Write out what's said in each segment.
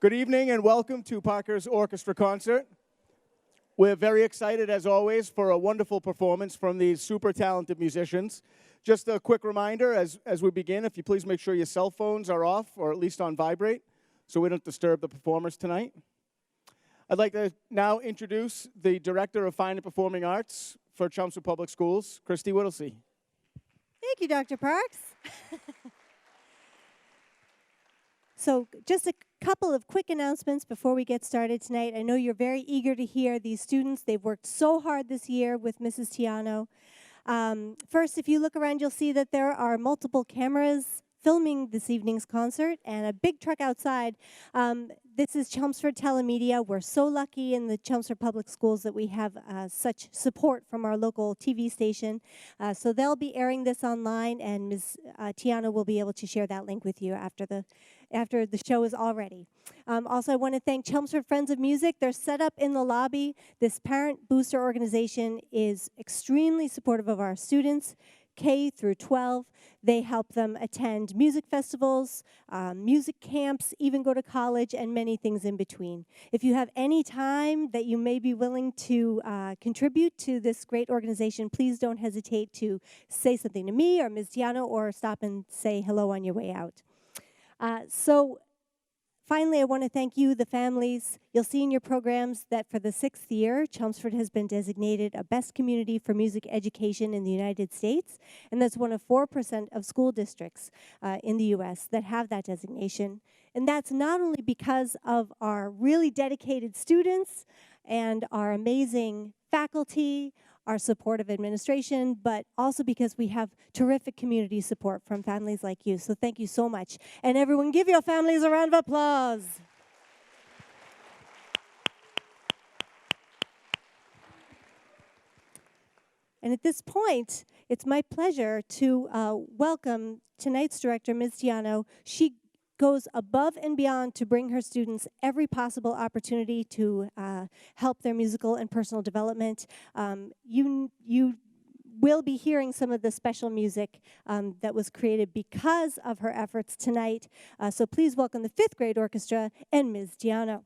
Good evening and welcome to Parker's Orchestra concert. We're very excited, as always, for a wonderful performance from these super talented musicians. Just a quick reminder as we begin, if you please make sure your cell phones are off or at least on vibrate so we don't disturb the performers tonight. I'd like to now introduce the Director of Fine and Performing Arts for Chelmsford Public Schools, Christy Whittlesey. Thank you, Dr. Parks. So just a couple of quick announcements before we get started tonight. I know you're very eager to hear these students. They've worked so hard this year with Mrs. Tiano. First, if you look around, you'll see that there are multiple cameras filming this evening's concert and a big truck outside. This is Chelmsford Telemedia. We're so lucky in the Chelmsford Public Schools that we have such support from our local TV station. So they'll be airing this online, and Ms. Tiano will be able to share that link with you after the show is all ready. Also, I want to thank Chelmsford Friends of Music. They're set up in the lobby. This parent booster organization is extremely supportive of our students, K through 12. They help them attend music festivals, music camps, even go to college, and many things in between. If you have any time that you may be willing to contribute to this great organization, please don't hesitate to say something to me or Ms. Tiano or stop and say hello on your way out. Finally, I want to thank you, the families. You'll see in your programs that for the 6th year, Chelmsford has been designated a best community for music education in the United States, and that's one of 4% of school districts in the U.S. that have that designation. And that's not only because of our really dedicated students and our amazing faculty, our supportive administration, but also because we have terrific community support from families like you. So thank you so much. And everyone, give your families a round of applause. And at this point, it's my pleasure to welcome tonight's director, Ms. Tiano. She goes above and beyond to bring her students every possible opportunity to help their musical and personal development. You will be hearing some of the special music that was created because of her efforts tonight. So please welcome the 5th grade orchestra and Ms. Tiano.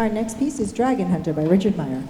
Our next piece is Dragon Hunter by Richard Meyer.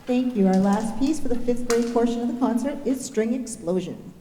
Thank you. Our last piece for the fifth grade portion of the concert is String Explosion.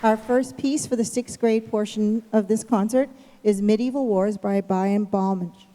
Our first piece for the sixth grade portion of this concert is Medieval Wars by Brian Baumage.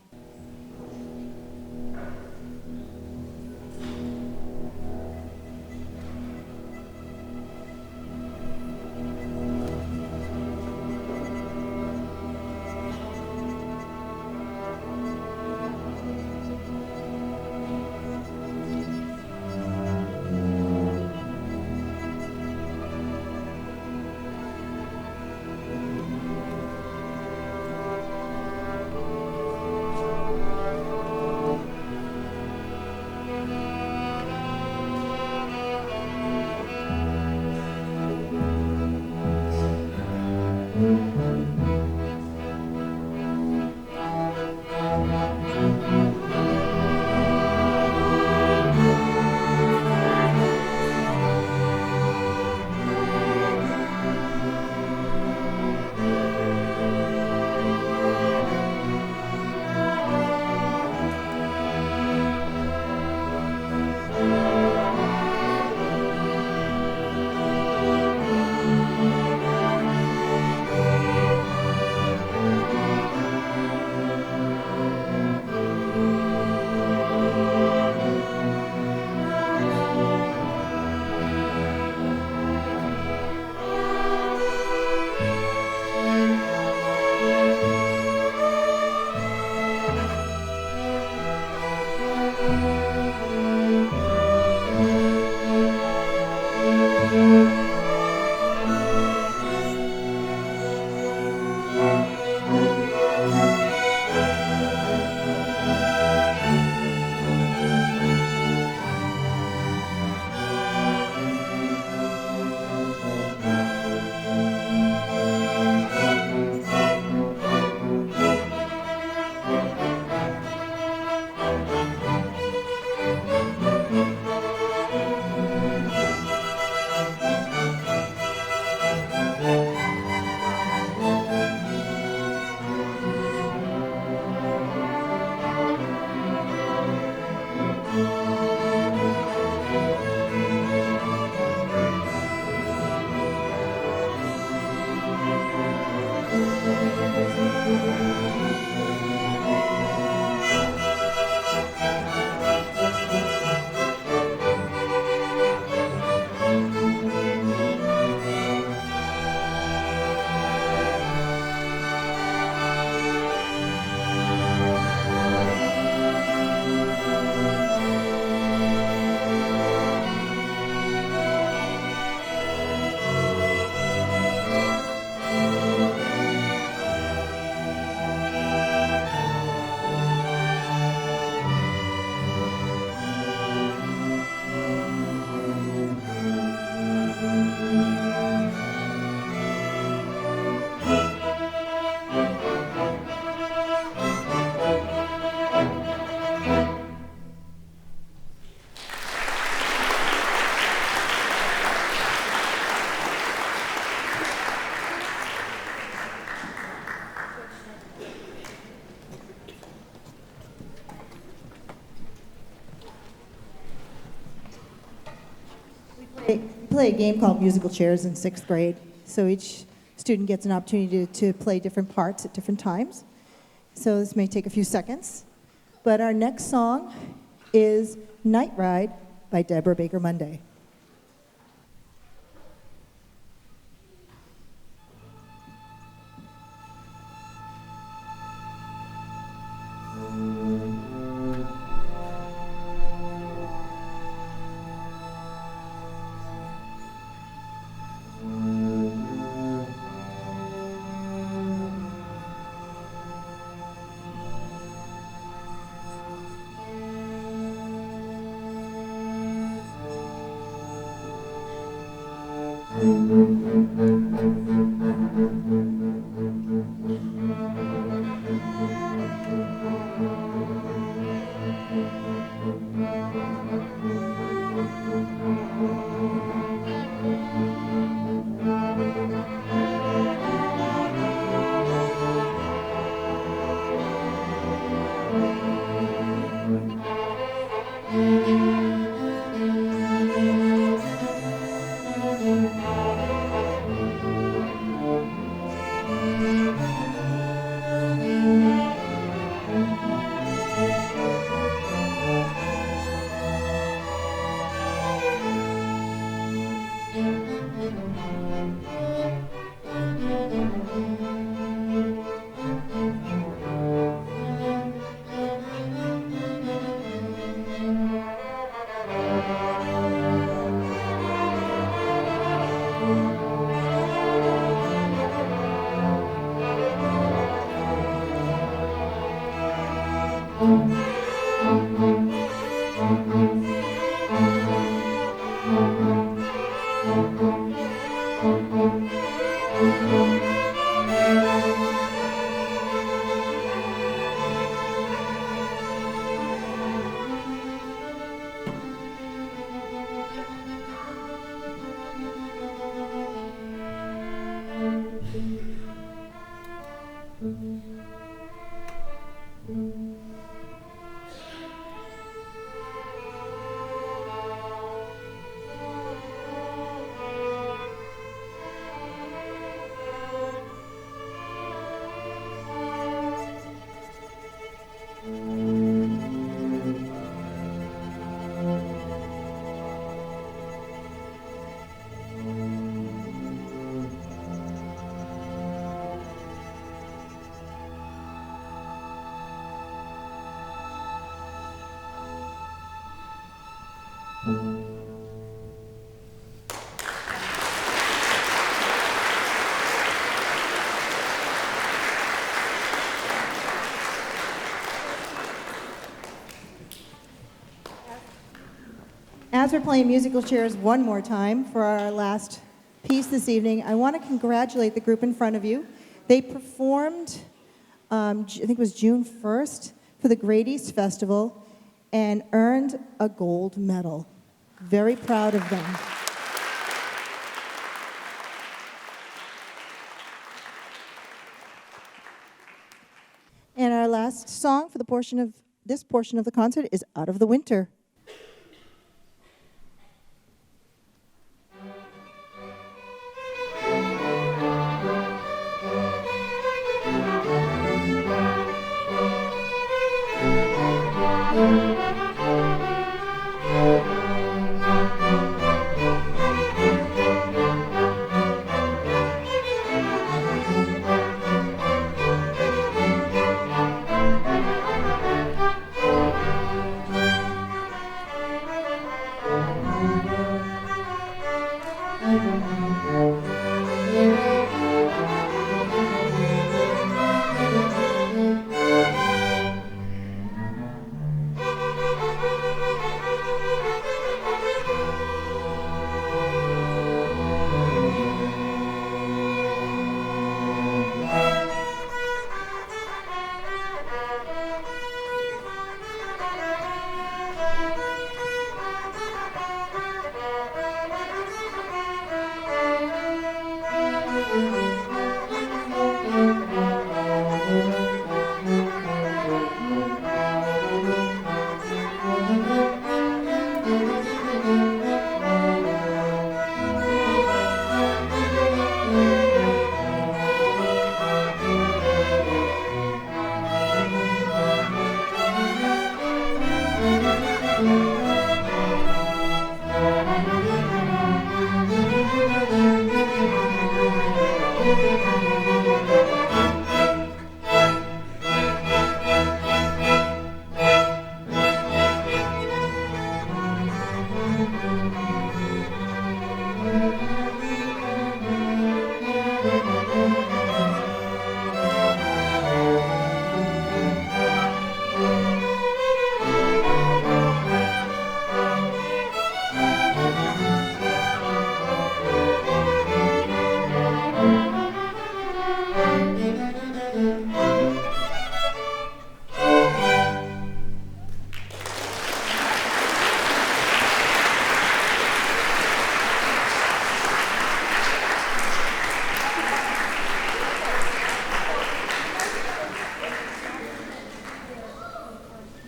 We play a game called musical chairs in sixth grade. So each student gets an opportunity to play different parts at different times. So this may take a few seconds. But our next song is Night Ride by Deborah Baker Monday. As we're playing musical chairs one more time for our last piece this evening, I want to congratulate the group in front of you. They performed, I think it was June 1st, for the Great East Festival and earned a gold medal. Very proud of them. And our last song for this portion of the concert is Out of the Winter.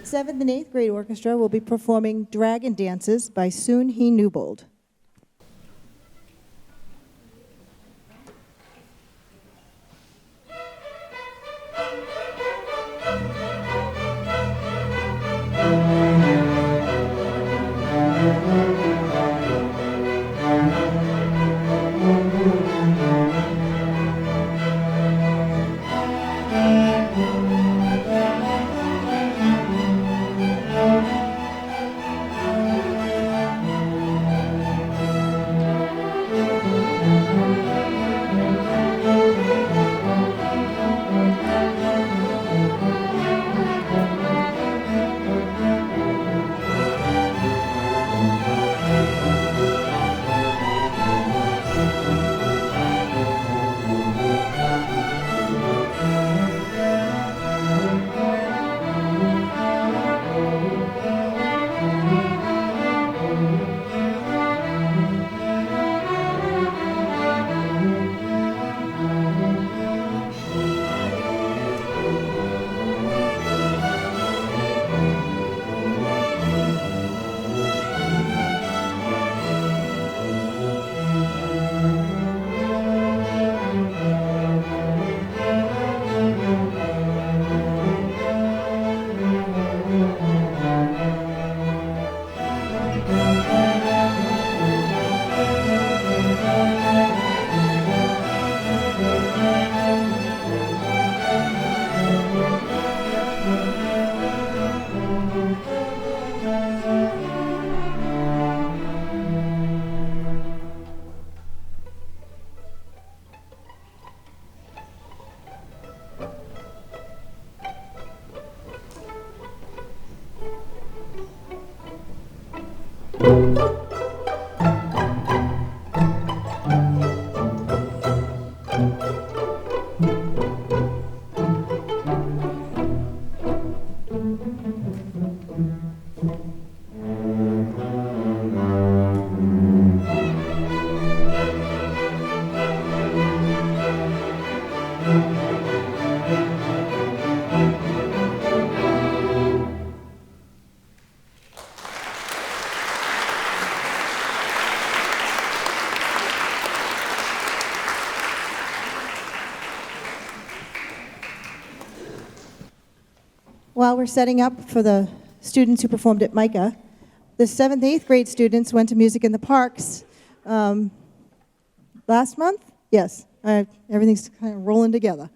Seventh and eighth grade orchestra will be performing Dragon Dances by Soon He Newbold. While we're setting up for the students who performed at MICA, the 7th and 8th grade students went to Music in the Parks last month? Yes, everything's kind of rolling together.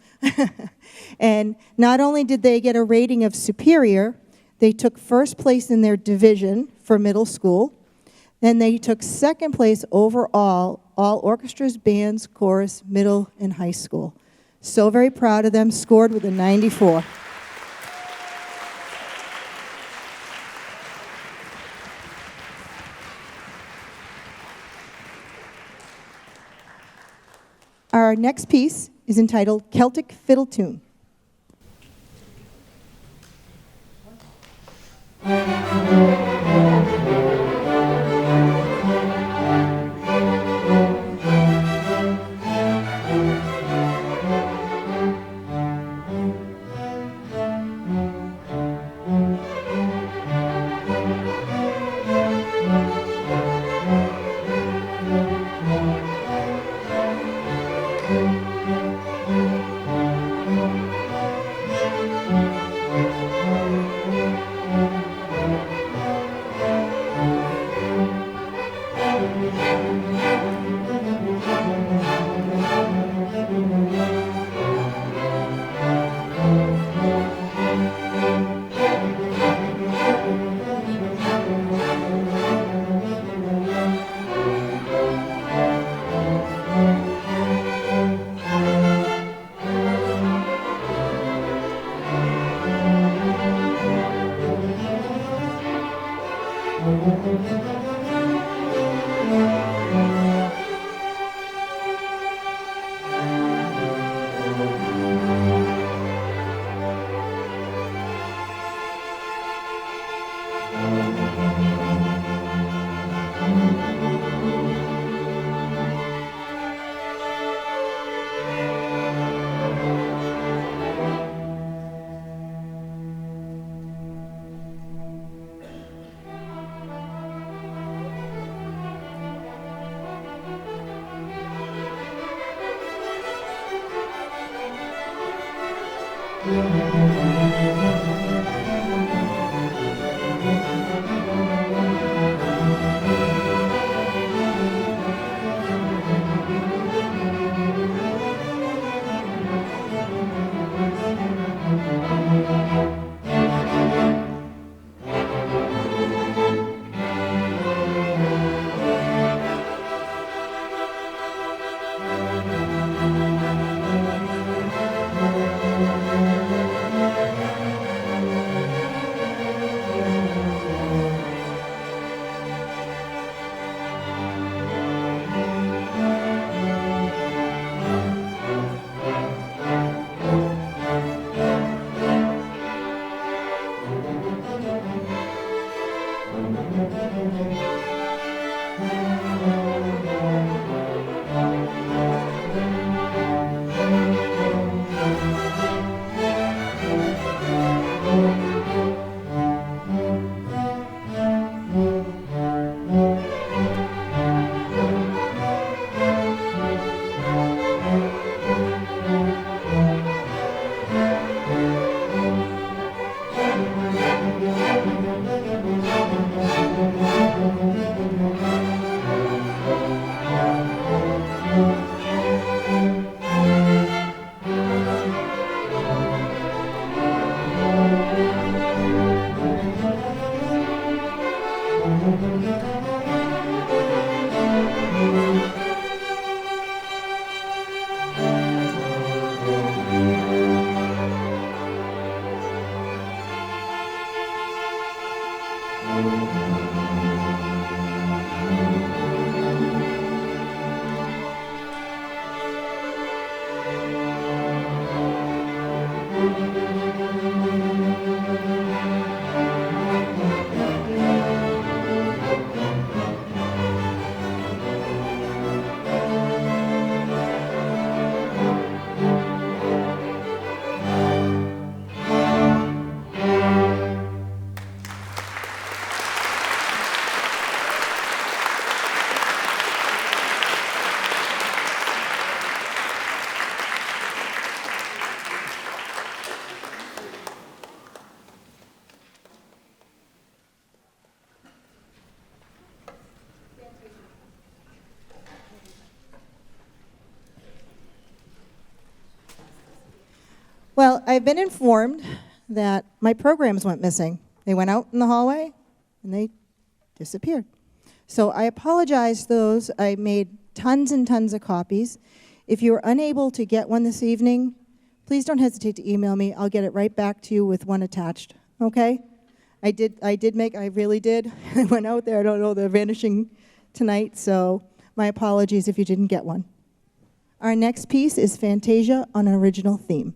And not only did they get a rating of superior, they took first place in their division for middle school, and they took second place overall, all orchestras, bands, chorus, middle, and high school. So very proud of them, scored with a 94. Our next piece is entitled Celtic Fiddle Tune. Well, I've been informed that my programs went missing. They went out in the hallway, and they disappeared. So I apologize those. I made tons and tons of copies. If you're unable to get one this evening, please don't hesitate to email me. I'll get it right back to you with one attached, okay? I really did. I went out there, I don't know, they're vanishing tonight, so my apologies if you didn't get one. Our next piece is Fantasia on an original theme.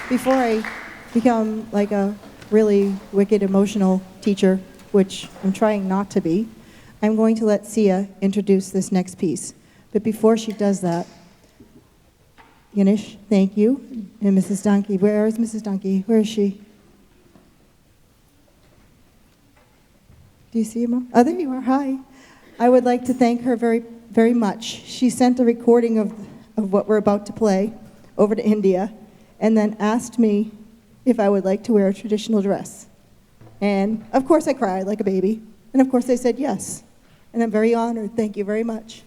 Before I become like a really wicked emotional teacher, which I'm trying not to be, I'm going to let Sia introduce this next piece. But before she does that, Yanish, thank you. And Mrs. Donkey, where is Mrs. Donkey? Where is she? Do you see her, Mom? Oh, there you are. Hi. I would like to thank her very, very much. She sent a recording of what we're about to play over to India and then asked me if I would like to wear a traditional dress. And of course I cried like a baby. And of course I said yes. And I'm very honored. Thank you very much.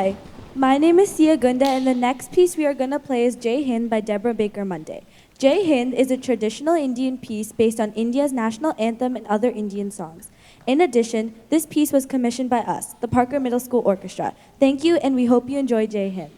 Hi, my name is Sia Gunda, and the next piece we are going to play is Jai Hind by Deborah Baker Monday. Jai Hind is a traditional Indian piece based on India's national anthem and other Indian songs. In addition, this piece was commissioned by us, the Parker Middle School Orchestra. Thank you, and we hope you enjoy Jai Hind.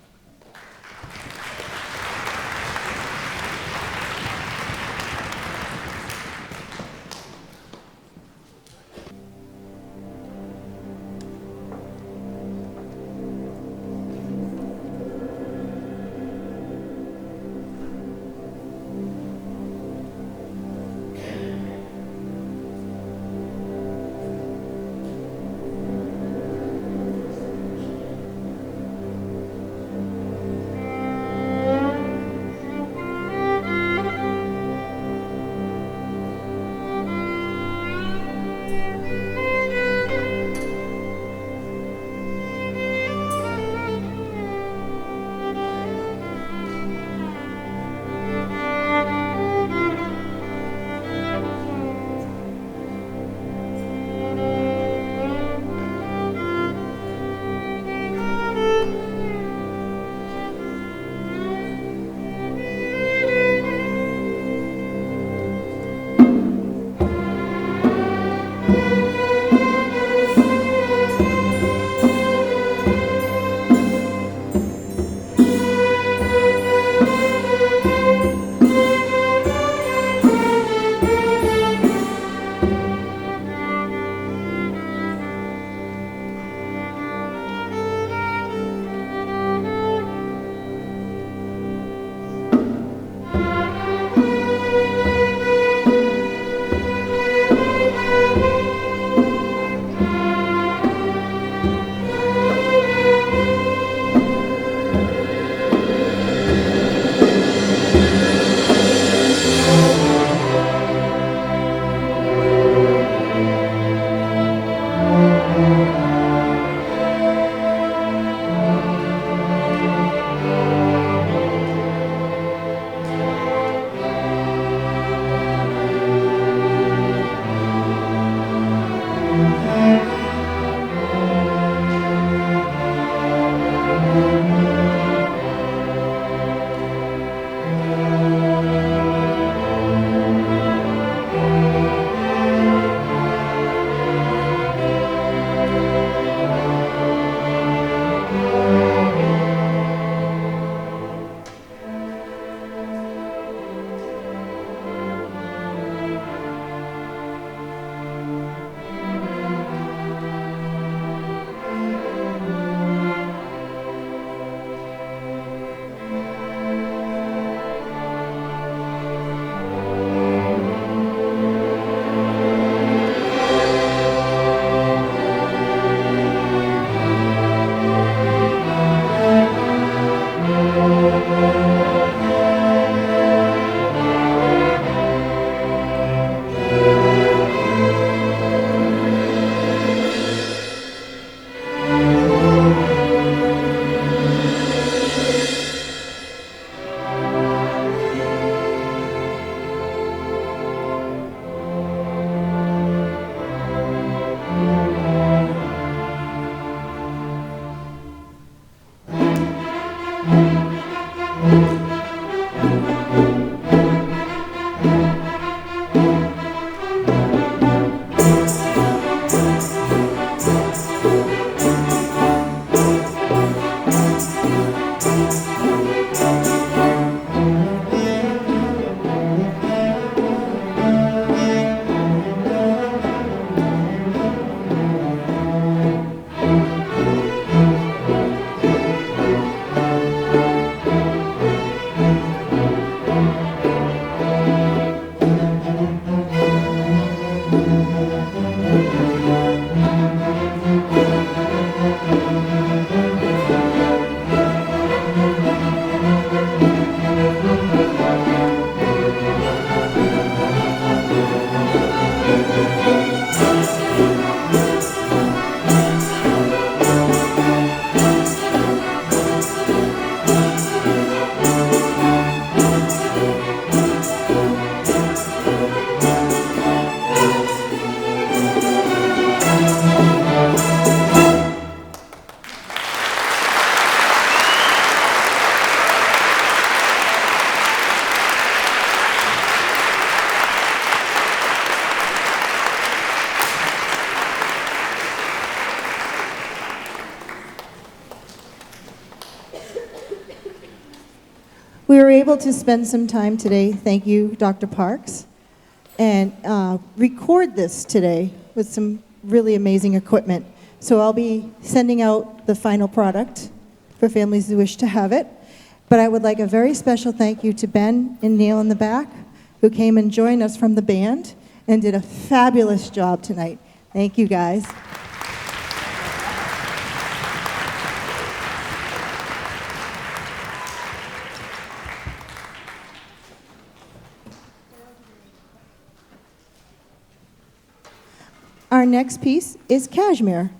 able to spend some time today, thank you, Dr. Parks, and record this today with some really amazing equipment. So I'll be sending out the final product for families who wish to have it. But I would like a very special thank you to Ben and Neil in the back, who came and joined us from the band and did a fabulous job tonight. Thank you, guys. Our next piece is Cashmere.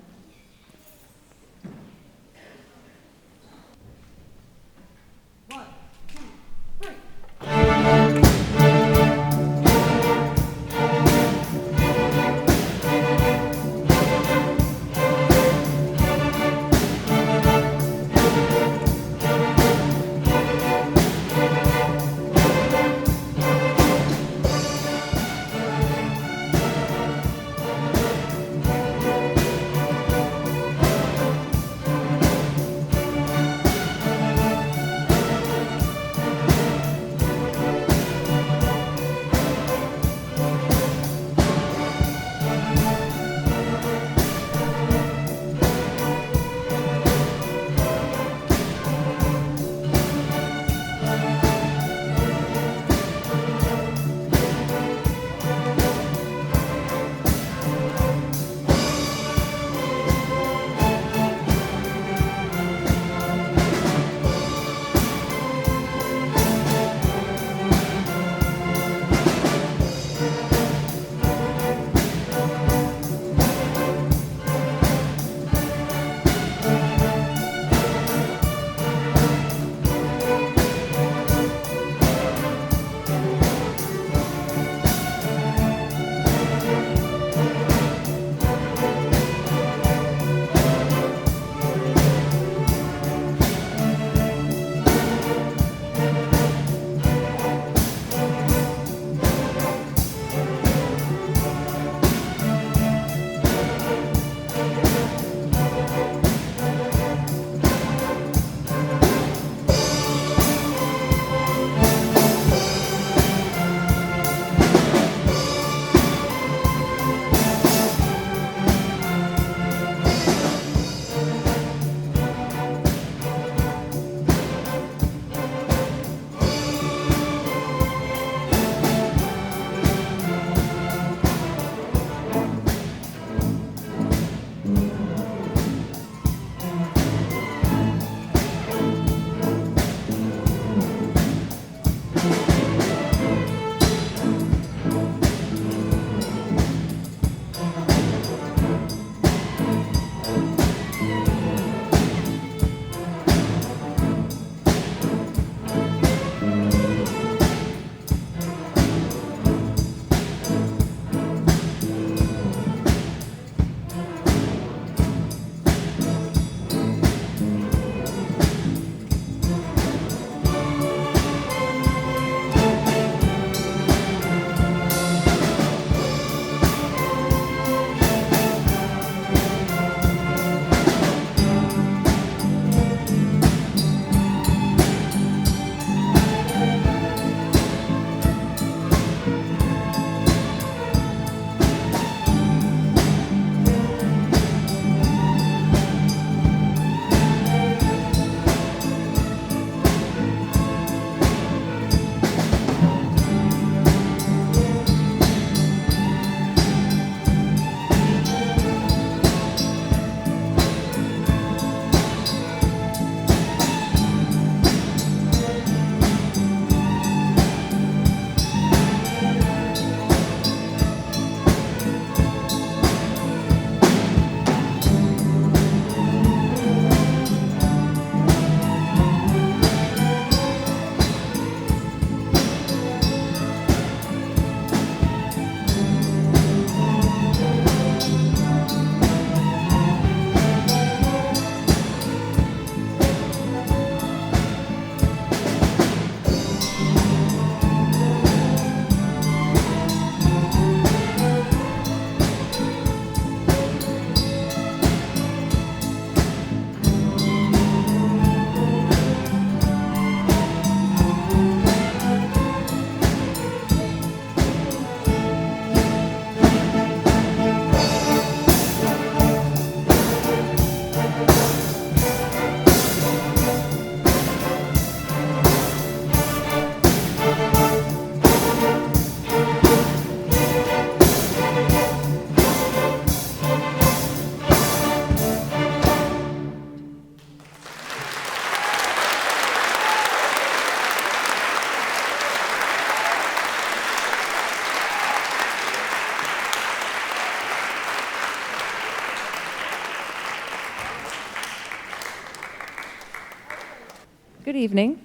Good evening.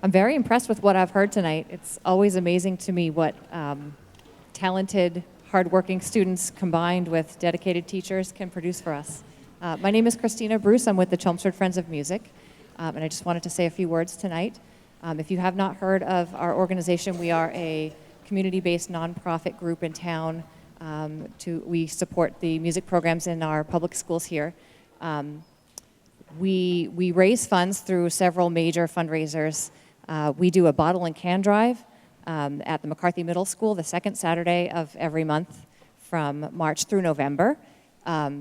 I'm very impressed with what I've heard tonight. It's always amazing to me what talented, hardworking students combined with dedicated teachers can produce for us. My name is Christina Bruce. I'm with the Chelmsford Friends of Music, and I just wanted to say a few words tonight. If you have not heard of our organization, we are a community-based nonprofit group in town. We support the music programs in our public schools here. We raise funds through several major fundraisers. We do a bottle and can drive at the McCarthy Middle School the second Saturday of every month from March through November.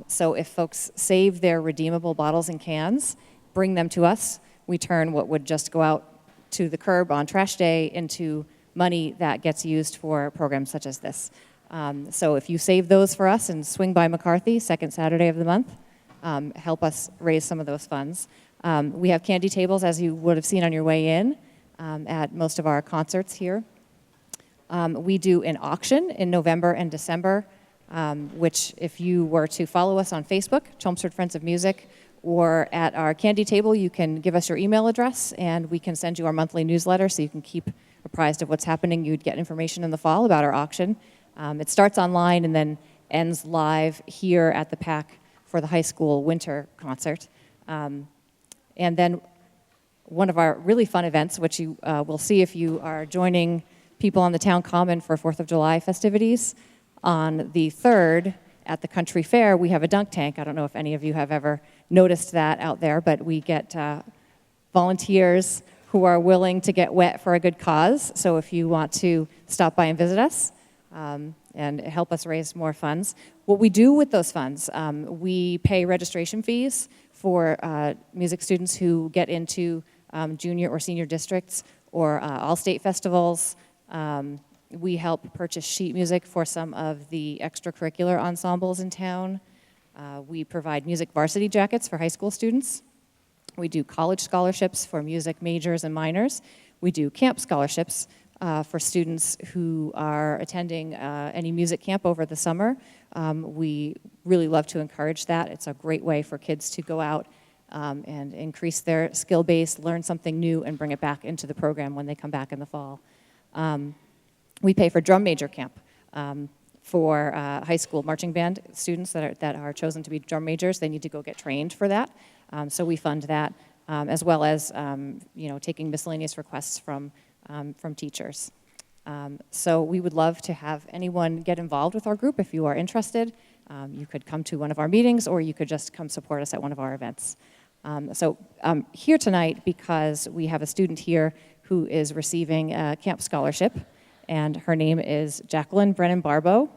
So if folks save their redeemable bottles and cans, bring them to us, we turn what would just go out to the curb on trash day into money that gets used for programs such as this. So if you save those for us and swing by McCarthy second Saturday of the month, help us raise some of those funds. We have candy tables, as you would have seen on your way in, at most of our concerts here. We do an auction in November and December, which if you were to follow us on Facebook, Chelmsford Friends of Music, or at our candy table, you can give us your email address and we can send you our monthly newsletter so you can keep apprised of what's happening. You'd get information in the fall about our auction. It starts online and then ends live here at the PAC for the high school winter concert. And then one of our really fun events, which you will see if you are joining people on the town common for 4th of July festivities, on the 3rd at the country fair, we have a dunk tank. I don't know if any of you have ever noticed that out there, but we get volunteers who are willing to get wet for a good cause. So if you want to stop by and visit us and help us raise more funds. What we do with those funds, we pay registration fees for music students who get into junior or senior districts or all-state festivals. We help purchase sheet music for some of the extracurricular ensembles in town. We provide music varsity jackets for high school students. We do college scholarships for music majors and minors. We do camp scholarships for students who are attending any music camp over the summer. We really love to encourage that. It's a great way for kids to go out and increase their skill base, learn something new, and bring it back into the program when they come back in the fall. We pay for drum major camp for high school marching band students that are chosen to be drum majors. They need to go get trained for that. So we fund that, as well as taking miscellaneous requests from teachers. So we would love to have anyone get involved with our group if you are interested. You could come to one of our meetings or you could just come support us at one of our events. So I'm here tonight because we have a student here who is receiving a camp scholarship, and her name is Jacqueline Brennan Barbeau.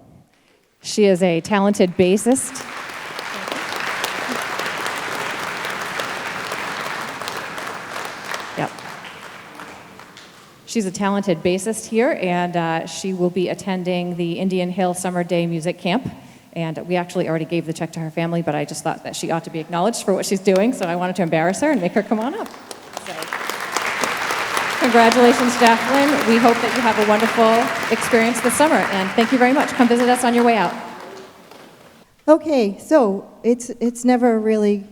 She is a talented bassist. Yep. She's a talented bassist here, and she will be attending the Indian Hill Summer Day Music Camp. And we actually already gave the check to her family, but I just thought that she ought to be acknowledged for what she's doing, so I wanted to embarrass her and make her come on up. So, congratulations, Jacqueline. We hope that you have a wonderful experience this summer, and thank you very much. Come visit us on your way out. Okay, so it's never really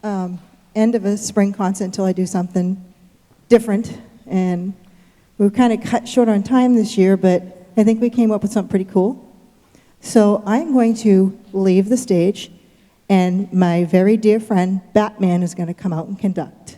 end of a spring concert until I do something different, and we're kind of cut short on time this year, but I think we came up with something pretty cool. So I'm going to leave the stage, and my very dear friend Batman is going to come out and conduct.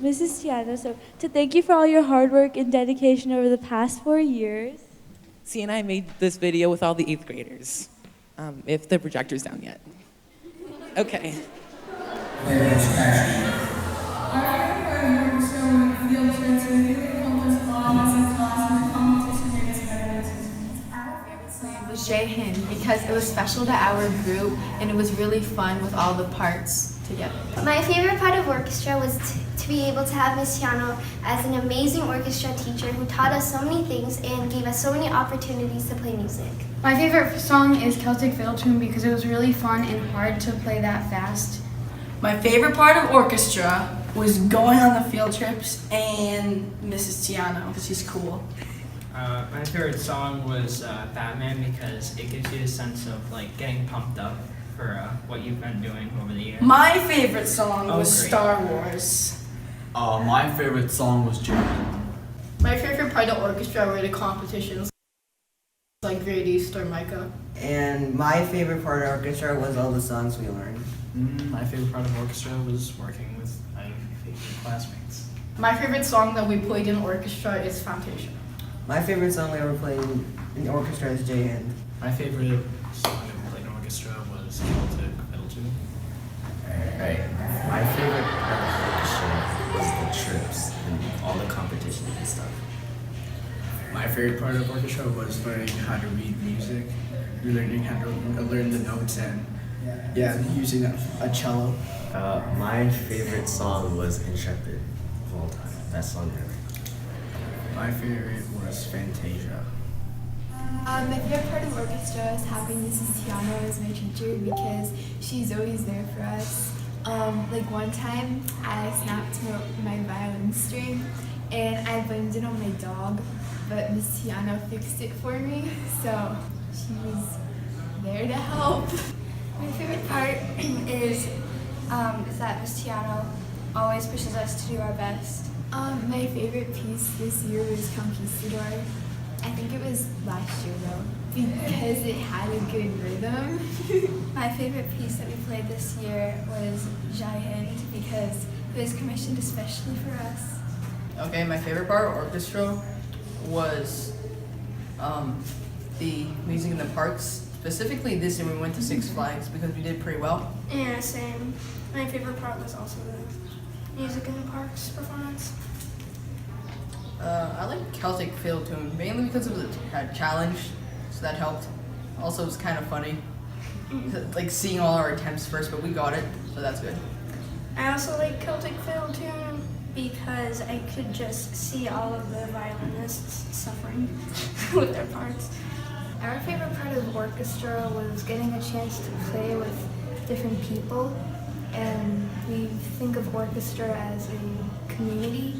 Mrs. Tiana, so to thank you for all your hard work and dedication over the past 4 years. See, and I made this video with all the 8th graders. If the projector's down yet. Okay. Was Jae-hin because it was special to our group and it was really fun with all the parts together. My favorite part of orchestra was to be able to have Miss Tiano as an amazing orchestra teacher who taught us so many things and gave us so many opportunities to play music. My favorite song is Celtic Fiddle Tune because it was really fun and hard to play that fast. My favorite part of orchestra was going on the field trips and Mrs. Tiano because she's cool. My favorite song was Batman because it gives you a sense of like getting pumped up for what you've been doing over the years. My favorite song was great. Star Wars. My favorite song was Jimmy. My favorite part of orchestra were the competitions like Grade East or Micah. And my favorite part of orchestra was all the songs we learned. My favorite part of orchestra was working with my favorite classmates. My favorite song that we played in orchestra is Fantasia. My favorite song we ever played in orchestra is Jae-hin. My favorite song that we played in orchestra was Celtic Fiddle Tune. Alright. My favorite part of orchestra was the trips and all the competitions and stuff. My favorite part of orchestra was learning how to read music, learning how to learn the notes, and using a cello. My favorite song was Intrepid of all time. Best song ever. My favorite was Fantasia. My favorite part of orchestra is having Mrs. Tiano as my teacher because she's always there for us. Like one time I snapped my violin string and I blamed it on my dog, but Miss Tiano fixed it for me, so she was there to help. My favorite part is that Miss Tiano always pushes us to do our best. My favorite piece this year was Conquistador. I think it was last year though, because it had a good rhythm. My favorite piece that we played this year was Jae-hin because it was commissioned especially for us. Okay, my favorite part of orchestra was The music in the parks. Specifically this year we went to Six Flags because we did pretty well. Yeah, same. My favorite part was also the music in the parks performance. I like Celtic Field Tune, mainly because it was a challenge, so that helped. Also, it was kind of funny, like seeing all our attempts first, but we got it, so that's good. I also like Celtic Field Tune because I could just see all of the violinists suffering with their parts. Our favorite part of orchestra was getting a chance to play with different people, and we think of orchestra as a community,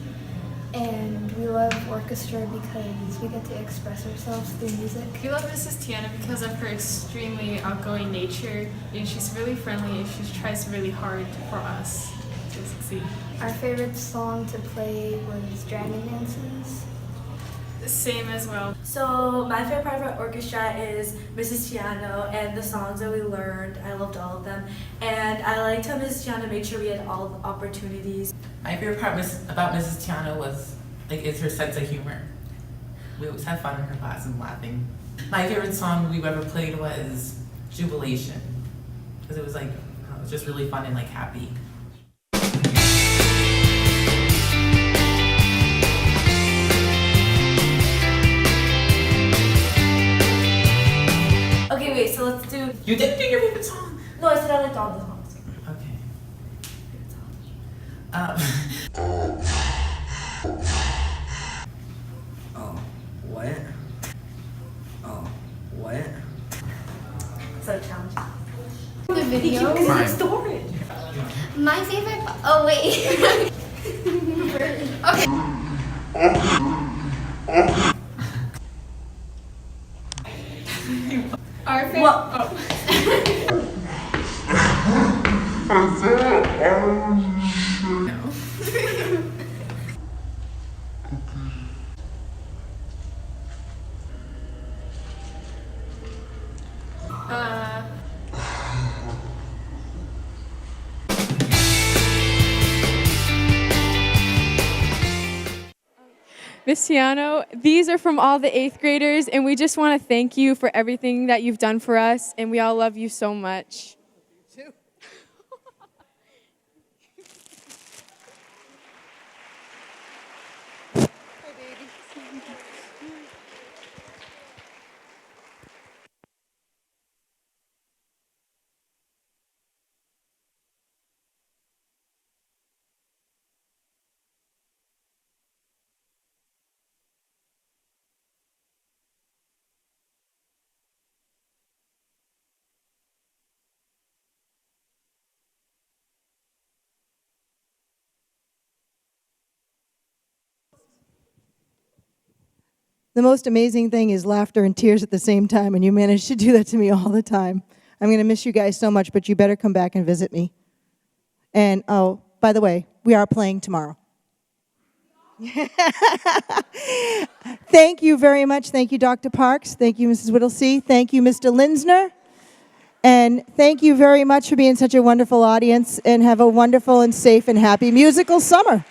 and we love orchestra because we get to express ourselves through music. We love Mrs. Tiana because of her extremely outgoing nature, and she's really friendly and she tries really hard for us to succeed. Our favorite song to play was Dragon Dances. Same as well. So my favorite part of our orchestra is Mrs. Tiano and the songs that we learned. I loved all of them. And I liked how Mrs. Tiano made sure we had all the opportunities. My favorite part about Mrs. Tiano was is her sense of humor. We always had fun in her class and laughing. My favorite song we ever played was Jubilation, because it was it was just really fun and happy. Okay, wait, so let's do... You didn't do your favorite song? No, I said I liked all the songs. Oh, what? Oh, what? So challenging. The video. Because it's storage. My favorite. Oh wait. Our favorite. Well, Miss Tiano, these are from all the 8th graders, and we just want to thank you for everything that you've done for us, and we all love you so much. The most amazing thing is laughter and tears at the same time, and you manage to do that to me all the time. I'm going to miss you guys so much, but you better come back and visit me. And, oh, by the way, we are playing tomorrow. Thank you very much. Thank you, Dr. Parks. Thank you, Mrs. Whittlesey. Thank you, Mr. Linsner. And thank you very much for being such a wonderful audience, and have a wonderful and safe and happy musical summer.